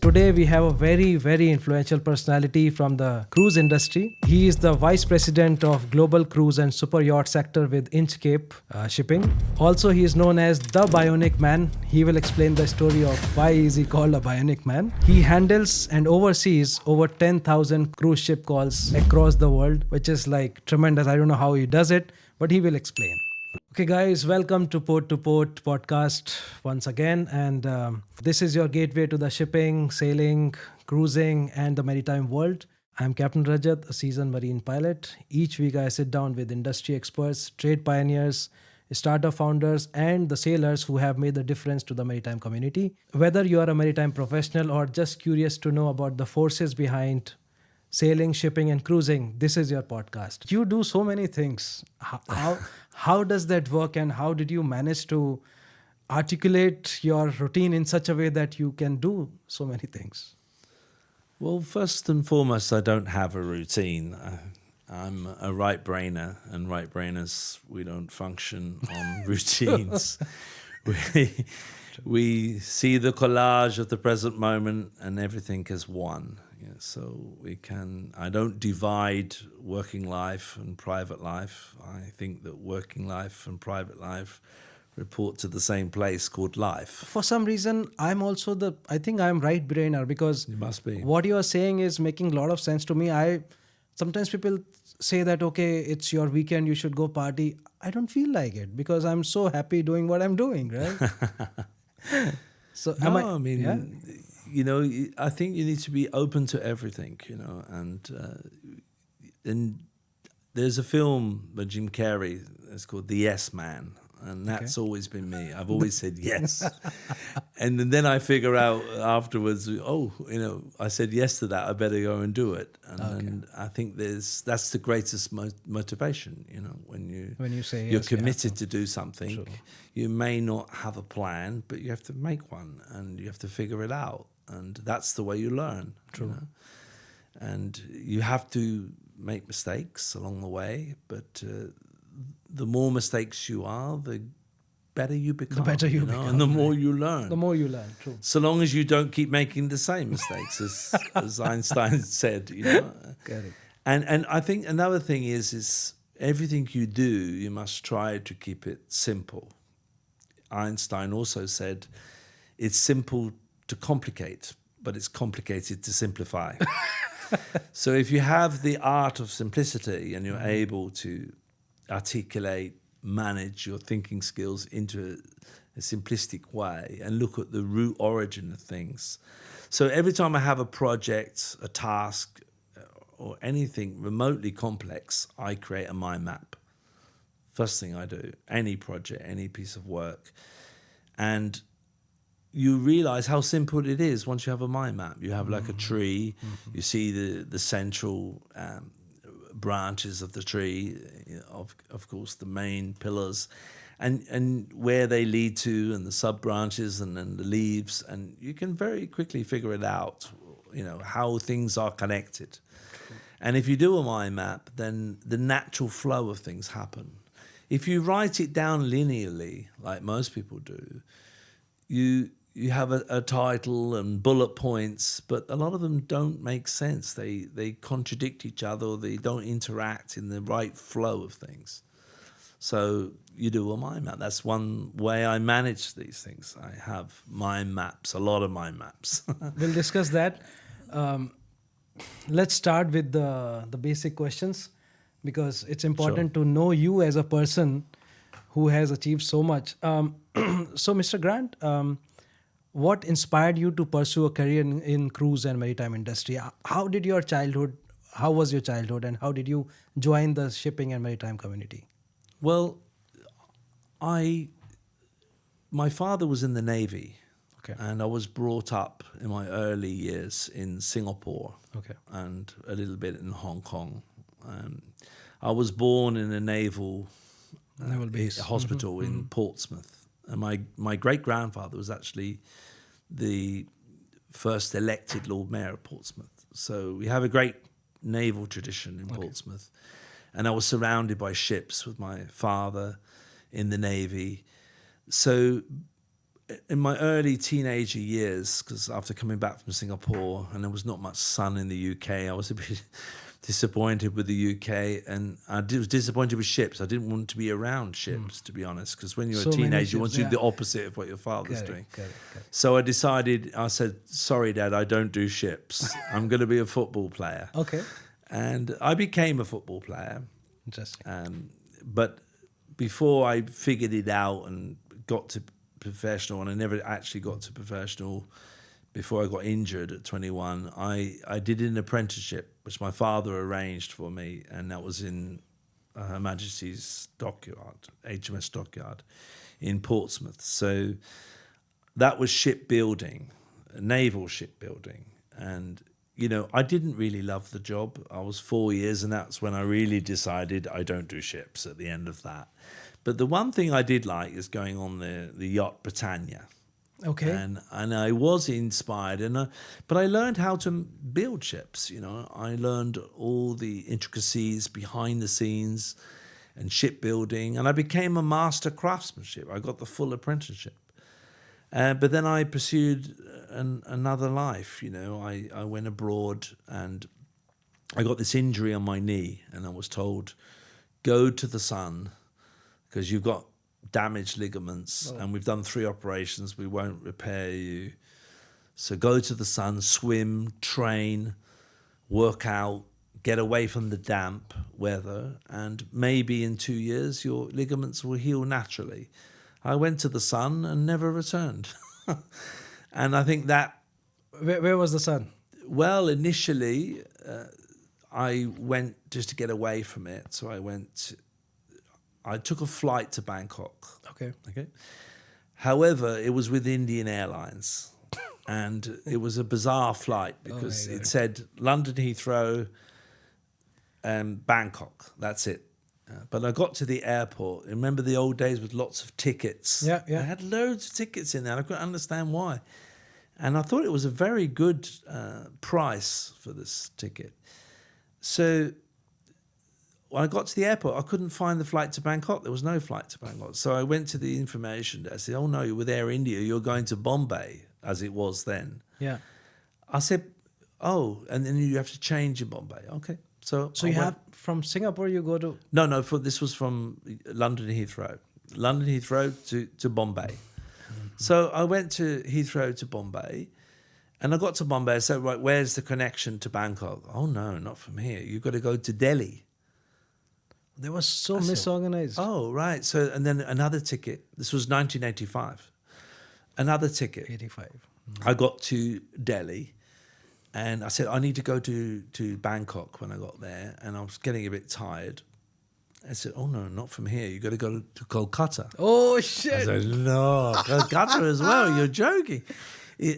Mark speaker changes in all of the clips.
Speaker 1: today we have a very, very influential personality from the cruise industry. He is the Vice President of Global Cruise and Super Yacht Sector with Inchcape Shipping. Also, he is known as the Bionic Man. He will explain the story of why is he called a Bionic Man. He handles and oversees over 10,000 cruise ship calls across the world, which is like tremendous. I don't know how he does it, but he will explain. Okay, guys, welcome to Port podcast once again. And this is your gateway to the shipping, sailing, cruising, and the maritime world. I'm Captain Rajat, a seasoned marine pilot. Each week, I sit down with industry experts, trade pioneers, startup founders, and the sailors who have made the difference to the maritime community. Whether you are a maritime professional or just curious to know about the forces behind sailing, shipping, and cruising, this is your podcast. You do so many things. How does that work, and how did you manage to articulate your routine in such a way that you can do so many things?
Speaker 2: Well, first and foremost, I don't have a routine. I'm a right brainer, and right brainers, we don't function on routines. We see the collage of the present moment and everything as one. Yeah, so I don't divide working life and private life. I think that working life and private life report to the same place called life.
Speaker 1: For some reason, I think I'm right brainer, because
Speaker 2: You must be.
Speaker 1: what you are saying is making a lot of sense to me. Sometimes people say that, okay, it's your weekend, you should go party. I don't feel like it because I'm so happy doing what I'm doing, right? So
Speaker 2: I think you need to be open to everything, and there's a film by Jim Carrey. It's called The Yes Man, and that's always been me. I've always said yes, and then I figure out afterwards, I said yes to that. I better go and do it, and I think that's the greatest motivation. When you say yes, you're committed to do something. Sure. You may not have a plan, but you have to make one, and you have to figure it out. And that's the way you learn. True. And you have to make mistakes along the way, but the more mistakes you are, the better you become.
Speaker 1: The better you become.
Speaker 2: And the more you learn.
Speaker 1: The more you learn, true.
Speaker 2: So long as you don't keep making the same mistakes, as Einstein said,
Speaker 1: Got it.
Speaker 2: And I think another thing is everything you do, you must try to keep it simple. Einstein also said, it's simple to complicate, but it's complicated to simplify. So if you have the art of simplicity and you're able to articulate, manage your thinking skills into a simplistic way and look at the root origin of things. So every time I have a project, a task, or anything remotely complex, I create a mind map. First thing I do, any project, any piece of work. And you realize how simple it is once you have a mind map. You have like a tree, you see the central branches of the tree, of course, the main pillars, and where they lead to, and the sub branches, and then the leaves, and you can very quickly figure it out, how things are connected. And if you do a mind map, then the natural flow of things happen. If you write it down linearly, like most people do, you have a title and bullet points, but a lot of them don't make sense. They contradict each other, or they don't interact in the right flow of things. So you do a mind map. That's one way I manage these things. I have mind maps, a lot of mind maps.
Speaker 1: We'll discuss that. Let's start with the basic questions, because it's important to know you as a person who has achieved so much. So, Mr. Grant, what inspired you to pursue a career in cruise and maritime industry? How was your childhood, and how did you join the shipping and maritime community?
Speaker 2: Well, my father was in the Navy. Okay. And I was brought up in my early years in Singapore. Okay. And a little bit in Hong Kong. I was born in a naval base hospital in Portsmouth. And my great-grandfather was actually the first elected Lord Mayor of Portsmouth. So we have a great naval tradition in Portsmouth. And I was surrounded by ships with my father in the Navy. So in my early teenager years, because after coming back from Singapore and there was not much sun in the UK, I was a bit disappointed with the UK, and I was disappointed with ships. I didn't want to be around ships, to be honest, because when you're
Speaker 1: So
Speaker 2: a
Speaker 1: many
Speaker 2: teenager, you want to
Speaker 1: ships,
Speaker 2: do
Speaker 1: yeah.
Speaker 2: the opposite of what your father's
Speaker 1: Correct,
Speaker 2: doing.
Speaker 1: correct.
Speaker 2: So I said, sorry, Dad, I don't do ships. I'm going to be a football player.
Speaker 1: Okay.
Speaker 2: And I became a football player.
Speaker 1: Interesting.
Speaker 2: But before I figured it out and got to professional, and I never actually got to professional before I got injured at 21, I did an apprenticeship, which my father arranged for me, and that was in Her Majesty's Dockyard, HMS Dockyard in Portsmouth. So that was shipbuilding, naval shipbuilding. And, you know, I didn't really love the job. I was 4 years, and that's when I really decided I don't do ships at the end of that. But the one thing I did like is going on the yacht Britannia.
Speaker 1: Okay.
Speaker 2: And I was inspired, but I learned how to build ships. You know, I learned all the intricacies behind the scenes and shipbuilding, and I became a master craftsmanship. I got the full apprenticeship. But then I pursued another life. You know, I went abroad and I got this injury on my knee, and I was told, go to the sun because you've got damaged ligaments, and we've done 3 operations. We won't repair you. So go to the sun, swim, train, work out, get away from the damp weather, and maybe in 2 years your ligaments will heal naturally. I went to the sun and never returned. And I think that...
Speaker 1: Where was the sun?
Speaker 2: Well, initially, I went just to get away from it. So I took a flight to Bangkok. Okay. However, it was with Indian Airlines, and it was a bizarre flight because it said London Heathrow and Bangkok. That's it. But I got to the airport. Remember the old days with lots of tickets?
Speaker 1: Yeah.
Speaker 2: I had loads of tickets in there. I couldn't understand why. And I thought it was a very good price for this ticket. So when I got to the airport, I couldn't find the flight to Bangkok. There was no flight to Bangkok. So I went to the information desk. I said, oh, no, you're with Air India. You're going to Bombay, as it was then.
Speaker 1: Yeah.
Speaker 2: I said, oh, and then you have to change in Bombay. Okay. So
Speaker 1: you have from Singapore, you go to...
Speaker 2: No, this was from London Heathrow. London Heathrow to Bombay. Mm-hmm. So I went to Heathrow to Bombay, and I got to Bombay. I said, right, where's the connection to Bangkok? Oh, no, not from here. You've got to go to Delhi.
Speaker 1: They were so misorganized.
Speaker 2: Oh, right. So, and then another ticket. This was 1985. Another ticket.
Speaker 1: 85.
Speaker 2: I got to Delhi, and I said, I need to go to Bangkok when I got there, and I was getting a bit tired. I said, oh, no, not from here. You got to go to Kolkata.
Speaker 1: Oh,
Speaker 2: I
Speaker 1: shit.
Speaker 2: said, no, Kolkata as well. You're joking.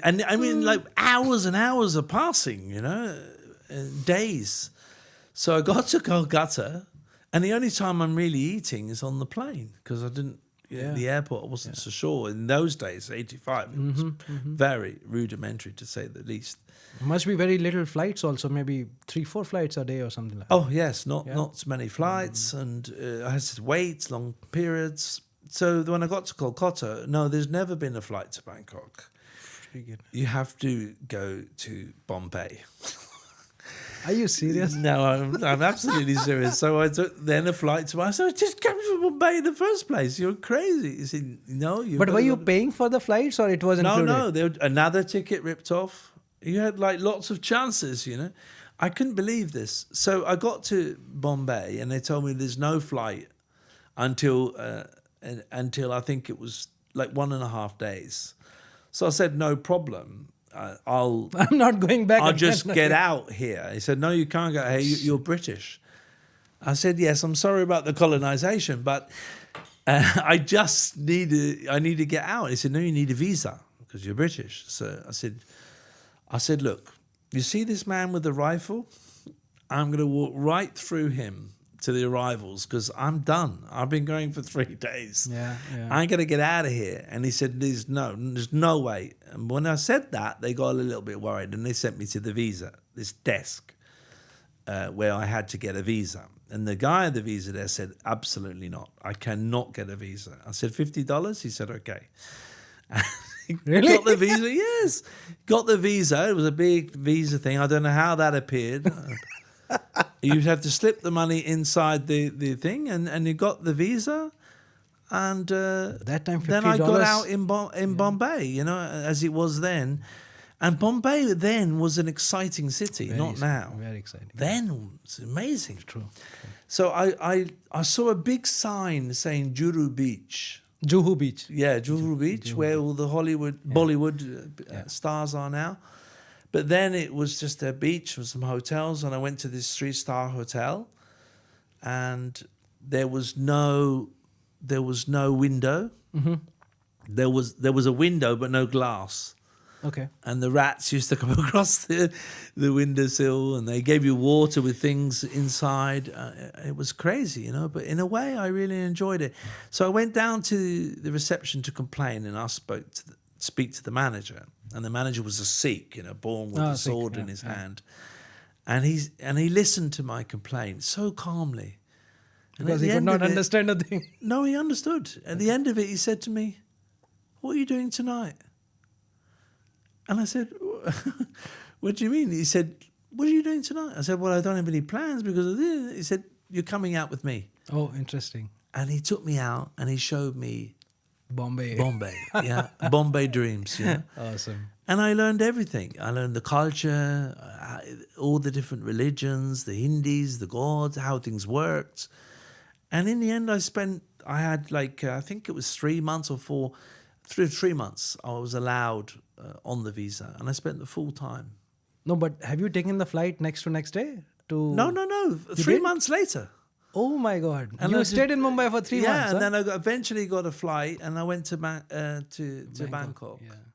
Speaker 2: And I mean, like hours and hours are passing, you know, days. So I got to Kolkata, and the only time I'm really eating is on the plane because I didn't. The airport, I wasn't so sure. In those days, 85, it was very rudimentary to say the least.
Speaker 1: Must be very little flights also, maybe 3-4 flights a day or something like that.
Speaker 2: Oh, yes, not so many flights, and I had to wait long periods. So when I got to Kolkata, no, there's never been a flight to Bangkok. You have to go to Bombay.
Speaker 1: Are you serious?
Speaker 2: No, I'm absolutely serious. So I took then a flight to... I said, just come from Bombay in the first place. You're crazy. He said, no.
Speaker 1: But were you paying for the flights or it was included?
Speaker 2: No. Another ticket ripped off. You had like lots of chances, you know. I couldn't believe this. So I got to Bombay and they told me there's no flight until I think it was like 1.5 days. So I said, no problem. I'm
Speaker 1: not going back.
Speaker 2: I'll just get out here. He said, no, you can't go. Hey, you're British. I said, yes, I'm sorry about the colonization, but I need to get out. He said, no, you need a visa because you're British. So I said, look, you see this man with the rifle? I'm going to walk right through him to the arrivals because I'm done. I've been going for 3 days.
Speaker 1: Yeah.
Speaker 2: I'm going to get out of here. And he said, there's no way. And when I said that, they got a little bit worried and they sent me to the visa, this desk where I had to get a visa. And the guy at the visa there said, absolutely not. I cannot get a visa. I said, $50? He said, okay.
Speaker 1: Really?
Speaker 2: Got the visa, yes. Got the visa. It was a big visa thing. I don't know how that appeared. You'd have to slip the money inside the thing, and you got the visa. And
Speaker 1: That time,
Speaker 2: then I got
Speaker 1: $50
Speaker 2: out in Bombay, you know, as it was then. And Bombay then was an exciting city, not now.
Speaker 1: Very exciting.
Speaker 2: Then it's amazing.
Speaker 1: True.
Speaker 2: So I saw a big sign saying Juhu Beach.
Speaker 1: Juhu Beach.
Speaker 2: Yeah, Juhu Beach, where all the Bollywood stars are now. But then it was just a beach with some hotels, and I went to this 3-star hotel, and there was no window.
Speaker 1: Mm-hmm.
Speaker 2: There was a window but no glass.
Speaker 1: Okay.
Speaker 2: And the rats used to come across the windowsill, and they gave you water with things inside. It was crazy, you know, but in a way I really enjoyed it. So I went down to the reception to complain, and I speak to the manager. And the manager was a Sikh, you know, born with a sword in his hand. And he listened to my complaint so calmly. And
Speaker 1: Because he could not understand a thing.
Speaker 2: No, he understood. At the end of it, he said to me, "What are you doing tonight?" And I said, "What do you mean?" He said, "What are you doing tonight?" I said, "Well, I don't have any plans because of this." He said, "You're coming out with me."
Speaker 1: Oh, interesting.
Speaker 2: And he took me out and he showed me
Speaker 1: Bombay.
Speaker 2: yeah, Bombay dreams, yeah.
Speaker 1: Awesome.
Speaker 2: And I learned everything. I learned the culture, all the different religions, the Hindis, the gods, how things worked. And in the end, I had like, I think it was 3 months or 3 months I was allowed on the visa. And I spent the full time.
Speaker 1: No, but have you taken the flight next day?
Speaker 2: No. 3
Speaker 1: did?
Speaker 2: months later.
Speaker 1: Oh my God!
Speaker 2: And
Speaker 1: You
Speaker 2: I
Speaker 1: stayed in Mumbai for 3 months.
Speaker 2: Yeah, and
Speaker 1: huh?
Speaker 2: then I eventually got a flight, and I went to Bangkok.
Speaker 1: Yeah.